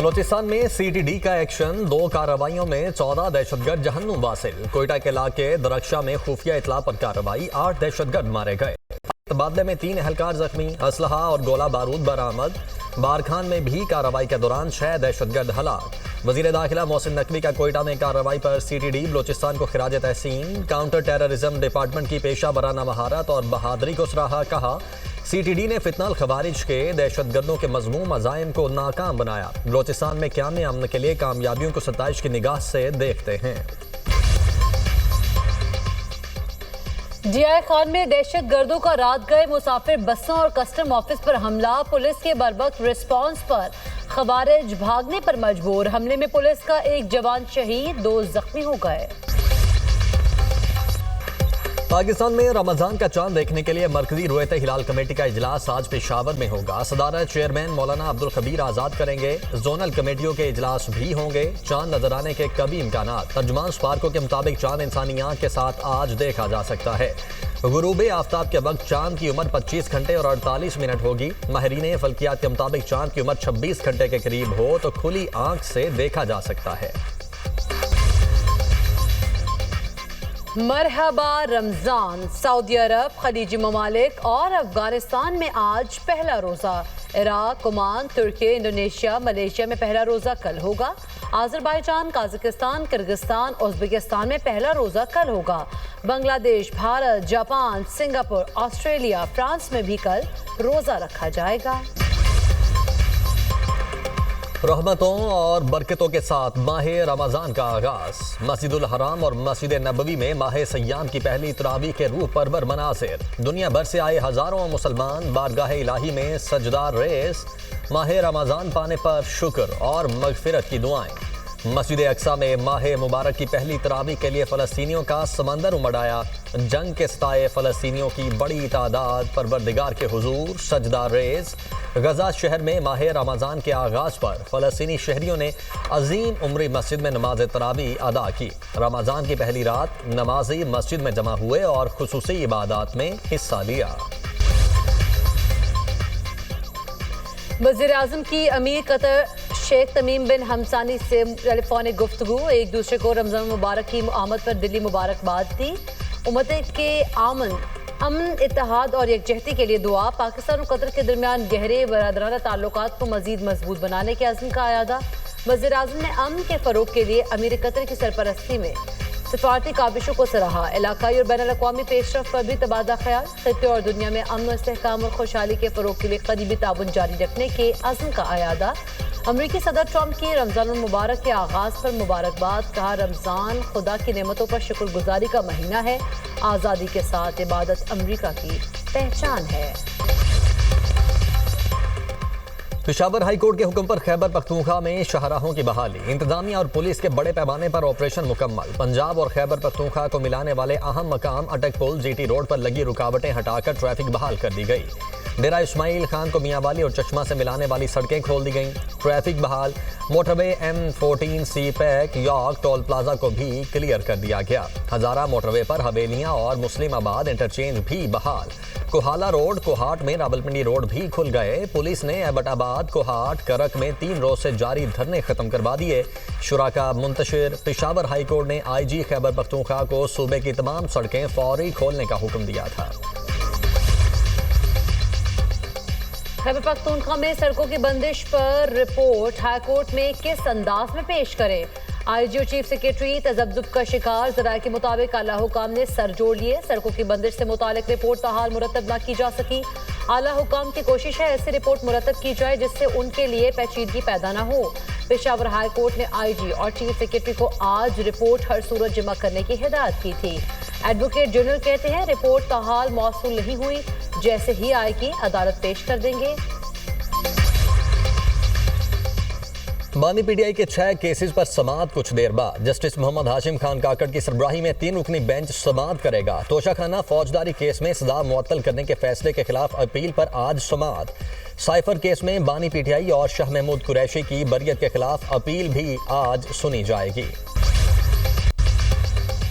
बलोचिस्तान में सीटीडी का एक्शन, 2 कार्रवाइयों में 14 दहशतगर्द जहन्नुम वासिल। कोयटा के इलाके दरख्शा में खुफिया इतला पर कार्रवाई, 8 दहशतगर्द मारे गए। तबादले में 3 एहलकार जख्मी, असलहा और गोला बारूद बरामद। बारखान में भी कार्रवाई के दौरान 6 दहशतगर्द हलाक। वजीर दाखिला मोहसिन नकवी का कोयटा में कार्रवाई पर सीटीडी बलोचिस्तान को खिराज तहसीन। काउंटर टेररिज्म डिपार्टमेंट की पेशा वराना महारत और बहादुरी को सराहा। कहा सीटीडी ने फितनल खवारिज के दहशतगर्दों के मजमूम अज़ाइम को नाकाम बनाया। बलोचिस्तान में क़याम अमन के लिए कामयाबियों को 27 की निगाह से देखते हैं। डीआई खान में दहशत गर्दों का रात गए मुसाफिर बसों और कस्टम ऑफिस पर हमला। पुलिस के बरवक्त रिस्पांस पर खवारिज भागने पर मजबूर। हमले में पुलिस का 1 जवान शहीद, 2 जख्मी हो गए। पाकिस्तान में रमजान का चांद देखने के लिए मरकजी रुयत हिलाल कमेटी का इजलास आज पेशावर में होगा। सदारत चेयरमैन मौलाना अब्दुल खबीर आजाद करेंगे। जोनल कमेटियों के इजलास भी होंगे। चांद नजर आने के कभी इम्कानात। तर्जुमान स्पार्को के मुताबिक चांद इंसानी आंख के साथ आज देखा जा सकता है। गुरूब आफ्ताब के वक्त चांद की उम्र 25 घंटे और 48 मिनट होगी। माहिरीन फल्कियात के मुताबिक चांद की उम्र 26 घंटे के करीब हो तो खुली आंख से देखा जा सकता है। मरहबा रमजान। सऊदी अरब, खलीजी ममालिक और अफगानिस्तान में आज पहला रोजा। इराक, ओमान, तुर्की, इंडोनेशिया, मलेशिया में पहला रोजा कल होगा। आज़रबाईजान, काज़ाकिस्तान, किर्गिस्तान, उज़्बेकिस्तान में पहला रोजा कल होगा। Bangladesh, Bharat, Japan, Singapore, Australia, France में भी कल रोजा रखा जाएगा। रहमतों और बरकतों के साथ माह रमजान का आगाज। मस्जिदुल हराम और मस्जिद नबवी में माह सय्याम की पहली तरावी के रूह परवर मनासिर। दुनिया भर से आए हजारों मुसलमान बारगाह इलाही में सजदार रेस। माह रमजान पाने पर शुक्र और मगफिरत की दुआएं। मस्जिद अक्सा में माह मुबारक की पहली तरावी के लिए फ़लस्तीनियों का समंदर उमड़ आया। जंग के सताए फ़लस्तीनियों की बड़ी तादाद परवरदिगार के हुजूर सजदा रेज। गजा शहर में माह रमजान के आगाज पर फ़लस्तीनी शहरियों ने अजीम उम्री मस्जिद में नमाज तरावी अदा की। रमजान की पहली रात नमाजी मस्जिद में जमा हुए और खुसूसी इबादत में हिस्सा लिया। वज़ीर आज़म की अमीर कतर शेख तमीम बिन हमसानी से टेलीफोनिक गुफ्तगू। एक दूसरे को रमज़ान मुबारक की आमद पर दिली मुबारकबाद दी। उम्मत के अमन, इत्तेहाद और यकजहती के लिए दुआ। पाकिस्तान और कतर के दरमियान गहरे बरादराना ताल्लुकात को मज़ीद मजबूत बनाने के अज़्म का अयादा। वज़ीर आज़म ने अमन के फ़रोग के लिए अमीर कतर की सरपरस्ती में सिफारती काविशों को सराहा। इलाकाई और बैनुल अक़वामी पेशरफ़्त पर भी तबादला ख्याल। खित्ते और दुनिया में अमन, इस्तेहकाम और खुशहाली के फ़रोग के लिए करीबी ताउन जारी रखने के अज़्म का अयादा। अमरीकी सदर ट्रंप की रमज़ान मुबारक के आगाज़ पर मुबारकबाद। कहा रमज़ान खुदा की नेमतों पर शुक्रगुजारी का महीना है। आज़ादी के साथ इबादत अमरीका की पहचान है। पेशावर हाई कोर्ट के हुक्म पर खैबर पख्तूनख्वा में शाहराहों की बहाली। इंतजामिया और पुलिस के बड़े पैमाने पर ऑपरेशन मुकम्मल। पंजाब और खैबर पख्तूनख्वा को मिलाने वाले अहम मकाम अटक पुल जीटी रोड पर लगी रुकावटें हटाकर ट्रैफिक बहाल कर दी गई। डेरा इस्माइल खान को मियांवाली और चश्मा से मिलाने वाली सड़कें खोल दी गईं। ट्रैफिक बहाल। मोटरवे M14 सी पैक यॉर्क टोल प्लाजा को भी क्लियर कर दिया गया। हजारा मोटरवे पर हवेलियां और मुस्लिमाबाद इंटरचेंज भी बहाल। कोहाला रोड, कोहाट में रावलपिंडी रोड भी खुल गए। पुलिस ने एबटाबाद, कोहाट, करक में 3 रोज से जारी धरने खत्म करवा दिए। शुराका मुंतशिर। पेशावर हाई कोर्ट ने IG खैबर पख्तूनख्वा को सूबे की तमाम सड़कें फौरी खोलने का हुक्म दिया था। खैबर पख्तूनख्वा में सड़कों की बंदिश पर रिपोर्ट हाई कोर्ट में किस अंदाज में पेश करें। IG और चीफ सेक्रेटरी तजब्जुब का शिकार। ज़राए के मुताबिक आला हुकाम ने सर जोड़ लिए। सड़कों की बंदिश से मुतालिक रिपोर्ट ताहाल मुरतब न की जा सकी। आला हुकाम की कोशिश है ऐसी रिपोर्ट मुरतब की जाए जिससे उनके लिए पेचीदगी पैदा न हो। पेशावर हाई कोर्ट ने IG और चीफ सेक्रेटरी को आज रिपोर्ट हर सूरत जमा करने की हिदायत की थी। एडवोकेट जनरल कहते हैं रिपोर्ट ताहाल मौसूल नहीं हुई, जैसे ही आएगी अदालत पेश कर देंगे। बानी PTI के 6 केसेस पर समाअत कुछ देर बाद। जस्टिस मोहम्मद हाशिम खान काकड़ की सरबराही में 3 रुकनी बेंच समाअत करेगा। तोशाखाना फौजदारी केस में सजा मुअत्तल करने के फैसले के खिलाफ अपील पर आज समाअत। साइफर केस में बानी PTI और शाह महमूद कुरैशी की बरियत के खिलाफ अपील भी आज सुनी जाएगी।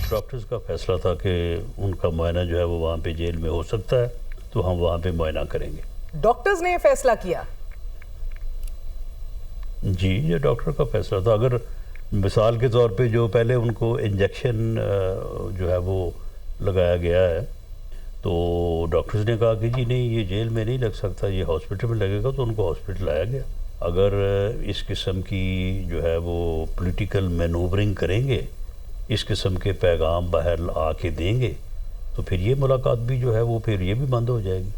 डॉक्टर्स का फैसला था कि उनका मुआयना जो है वो वहाँ पे जेल में हो सकता है, तो हम वहाँ पे मुआयना करेंगे। डॉक्टर्स ने ये फैसला किया? जी, ये डॉक्टर का फैसला था। अगर मिसाल के तौर पे जो पहले उनको इंजेक्शन जो है वो लगाया गया है, तो डॉक्टर्स ने कहा कि जी नहीं, ये जेल में नहीं लग सकता, ये हॉस्पिटल में लगेगा, तो उनको हॉस्पिटल लाया गया। अगर इस किस्म की जो है वो पॉलिटिकल मैनूवरिंग करेंगे, इस किस्म के पैगाम बाहर आके देंगे, तो फिर ये मुलाकात भी जो है वो फिर ये भी बंद हो जाएगी।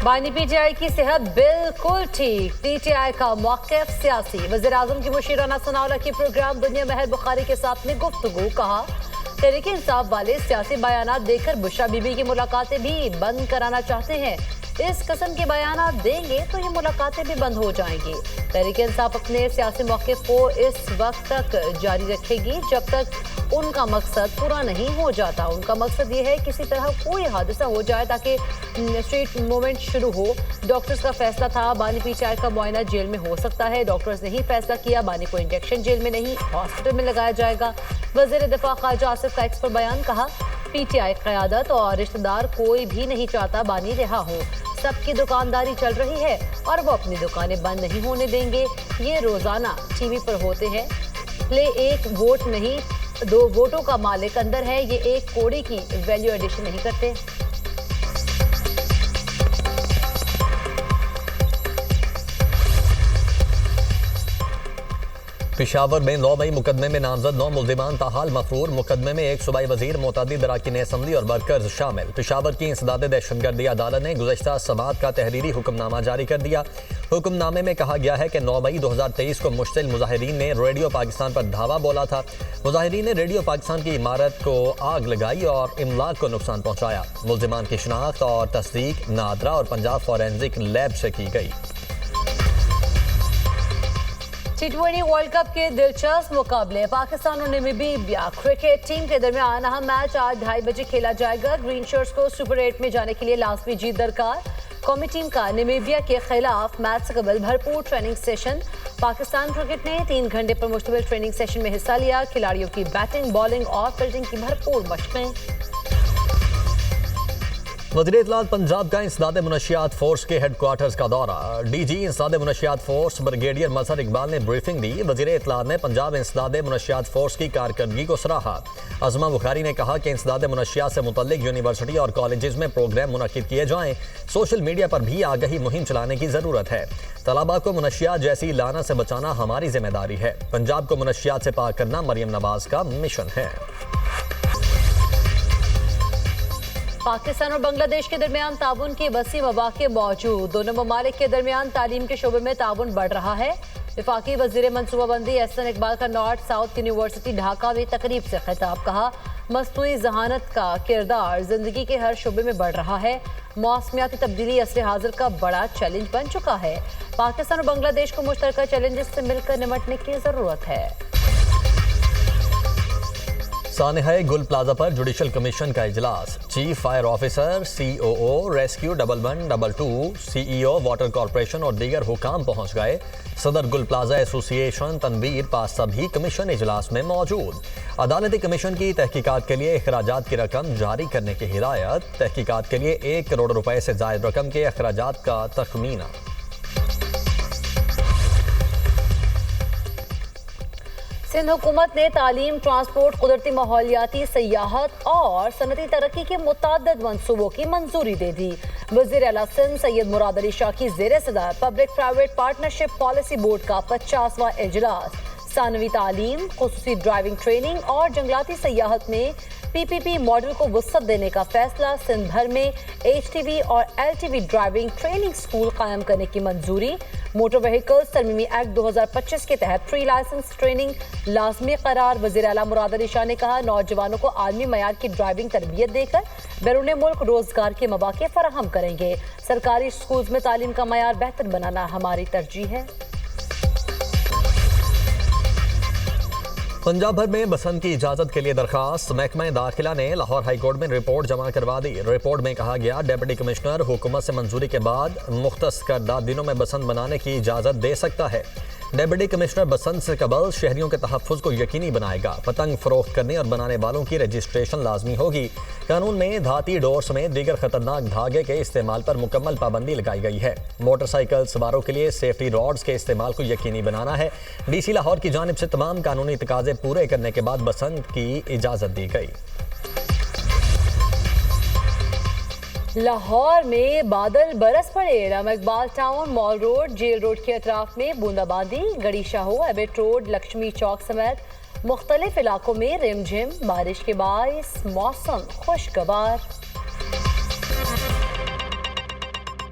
बानी पीटीआई की सेहत बिल्कुल ठीक, पीटीआई का मौक़िफ़ सियासी। वज़ीर-ए-आज़म की मुशीराना सनाउल्लाह की प्रोग्राम दुनिया महर बुखारी के साथ में गुफ्तगू। कहा तहरीक इंसाफ वाले सियासी बयानात देकर बुशरा बीबी की मुलाकातें भी बंद कराना चाहते हैं। इस किस्म के बयानात देंगे तो ये मुलाकातें भी बंद हो जाएंगी। तहरीक इंसाफ अपने सियासी मौक़िफ़ को इस वक्त तक जारी रखेगी जब तक उनका मकसद पूरा नहीं हो जाता। उनका मकसद ये है किसी तरह कोई हादसा हो जाए ताकि स्ट्रीट मूवमेंट शुरू हो। डॉक्टर्स का फैसला था बानी पीटीआई का मुआयना जेल में हो सकता है। डॉक्टर्स ने ही फैसला किया, बानी को इंजेक्शन जेल में नहीं हॉस्पिटल में लगाया जाएगा। वज़ीर दिफा ख्वाजा आसिफ का एक्स पर बयान। कहा पीटीआई क़यादत और रिश्तेदार कोई भी नहीं चाहता बानी रिहा हो। सबकी दुकानदारी चल रही है और वो अपनी दुकानें बंद नहीं होने देंगे। ये रोजाना टीवी पर होते हैं। ले एक वोट नहीं, 2 वोटों का मालिक अंदर है। ये एक कोड़ी की वैल्यू एडिशन नहीं करते। पेशावर में 9 मई मुकदमे में नामजद 9 मुल्जिमान ताहाल मफरूर। मुकदमे में एक सूबाई वजीर, मुतअद्दिद अरकान असम्बली और वर्कर्स शामिल। पेशावर की इंसदाद दहशतगर्दी अदालत ने गुज़श्ता समात का तहरीरी हुक्मनामा जारी कर दिया। हुक्मनामे में कहा गया है कि 9 मई 2023 को मुश्तिल मुजाहिरीन ने रेडियो पाकिस्तान पर धावा बोला था। मुजाहिरीन ने रेडियो पाकिस्तान की इमारत को आग लगाई और इमलाक को नुकसान पहुँचाया। मुल्जिमान की शनाख्त और तस्दीक नादरा और पंजाब फॉरेंसिक लैब से की गई। T20 वर्ल्ड कप के दिलचस्प मुकाबले पाकिस्तान और नामीबिया क्रिकेट टीम के दरमियान अहम मैच आज 2:30 बजे खेला जाएगा। ग्रीन शर्ट्स को सुपर 8 में जाने के लिए लाजमी जीत दरकार। कौमी टीम का नामीबिया के खिलाफ मैच से कबल भरपूर ट्रेनिंग सेशन। पाकिस्तान क्रिकेट ने 3 घंटे पर मुश्तमिल ट्रेनिंग सेशन में हिस्सा लिया। खिलाड़ियों की बैटिंग, बॉलिंग और फील्डिंग की भरपूर मशकें। वज़ीर इत्तलात पंजाब का इंसदाद मुनशियात फोर्स के हेडक्वार्टर्स का दौरा। डीजी इंसदाद मुनशियात फोर्स ब्रिगेडियर मजहर इकबाल ने ब्रीफिंग दी। वज़ीर इत्तलात ने पंजाब इंसदाद मुनशियात फोर्स की कारकर्दगी को सराहा। अज़मा बुखारी ने कहा कि इंसदाद मुनशियात से मुतल्लिक यूनिवर्सिटी और कॉलेजेस में प्रोग्राम मुनक्किद किए जाएँ। सोशल मीडिया पर भी आगाही मुहिम चलाने की ज़रूरत है। तलबा को मुनशियात जैसी लानत से बचाना हमारी जिम्मेदारी है। पंजाब को मुनशियात से पाक करना मरियम नवाज का मिशन है। पाकिस्तान और बांग्लादेश के दरमियान ताउन के वसी मौक़े मौजूद। दोनों ममालिक के दरमियान तालीम के शोबे में ताउन बढ़ रहा है। वफाकी वज़ीर मनसूबाबंदी एहसन इकबाल का नॉर्थ साउथ यूनिवर्सिटी ढाका में तकरीब से खिताब। कहा मसनूई जहानत का किरदार जिंदगी के हर शोबे में बढ़ रहा है। मौसमियाती तब्दीली असर हाजिर का बड़ा चैलेंज बन चुका है। पाकिस्तान और बांग्लादेश को मुश्तरका चैलेंजेस से मिलकर निपटने की ज़रूरत है। सानेहा गुल प्लाजा पर जुडिशल कमीशन का इजलास। Chief fire officer, COO, rescue 1112, CEO water corporation और दीगर हुकाम पहुंच गए। सदर गुल प्लाजा एसोसिएशन तनवीर पासा भी कमीशन इजलास में मौजूद। अदालती कमीशन की तहकीकात के लिए अखराजात की रकम जारी करने की हिदायत। तहकीकात के लिए 1 करोड़ रुपए से जायद रकम के अखराजात का तखमीना। सिंध हुकूमत ने तालीम, ट्रांसपोर्ट, कुदरती माहौलियाती, सयाहत और सनती तरक्की के मुतअद्दिद मंसूबों की मंजूरी दे दी। वज़ीर आला सिंध सैयद मुराद अली शाह की ज़ेर सदर public private partnership policy board का 50वां इजलास सानवी तालीम, खुसूसी ड्राइविंग ट्रेनिंग और जंगलाती सयाहत में PPP मॉडल को वसअत देने का फैसला। सिंध भर में HTV और LTV ड्राइविंग ट्रेनिंग स्कूल कायम करने की मंजूरी। मोटर व्हीकल्स तरमीमी एक्ट 2025 के तहत प्री लाइसेंस ट्रेनिंग लाजमी करार। वज़ीर आला मुराद अली शाह ने कहा नौजवानों को आलमी मयार की ड्राइविंग तरबियत देकर बैरून मुल्क रोजगार के मौके फराहम करेंगे। सरकारी स्कूल्स में तालीम का मयार बेहतर बनाना हमारी तरजीह है। पंजाब भर में बसंत की इजाजत के लिए दरखास्त। महकमा दाखिला ने लाहौर हाई कोर्ट में रिपोर्ट जमा करवा दी। रिपोर्ट में कहा गया डिप्टी कमिश्नर हुकूमत से मंजूरी के बाद मुख्तस करदा दिनों में बसंत मनाने की इजाजत दे सकता है। डिप्टी कमिश्नर बसंत से कबल शहरियों के तहफ़्फ़ुज़ को यकीनी बनाएगा। पतंग फरोख्त करने और बनाने वालों की रजिस्ट्रेशन लाजमी होगी। कानून में धाती डोर समेत दीगर खतरनाक धागे के इस्तेमाल पर मुकम्मल पाबंदी लगाई गई है। मोटरसाइकिल सवारों के लिए सेफ्टी रॉड्स के इस्तेमाल को यकीनी बनाना है। DC लाहौर की जानिब से तमाम कानूनी तकाजे पूरे करने के बाद बसंत की इजाज़त दी गई। लाहौर में बादल बरस पड़े। रामा Iqbal town, mall road, jail road के अतराफ में बूंदाबांदी। गड़ी शाहो, एबेट रोड, लक्ष्मी चौक समेत मुख्तलिफ इलाकों में रिमझिम बारिश के बायस मौसम खुशगवार।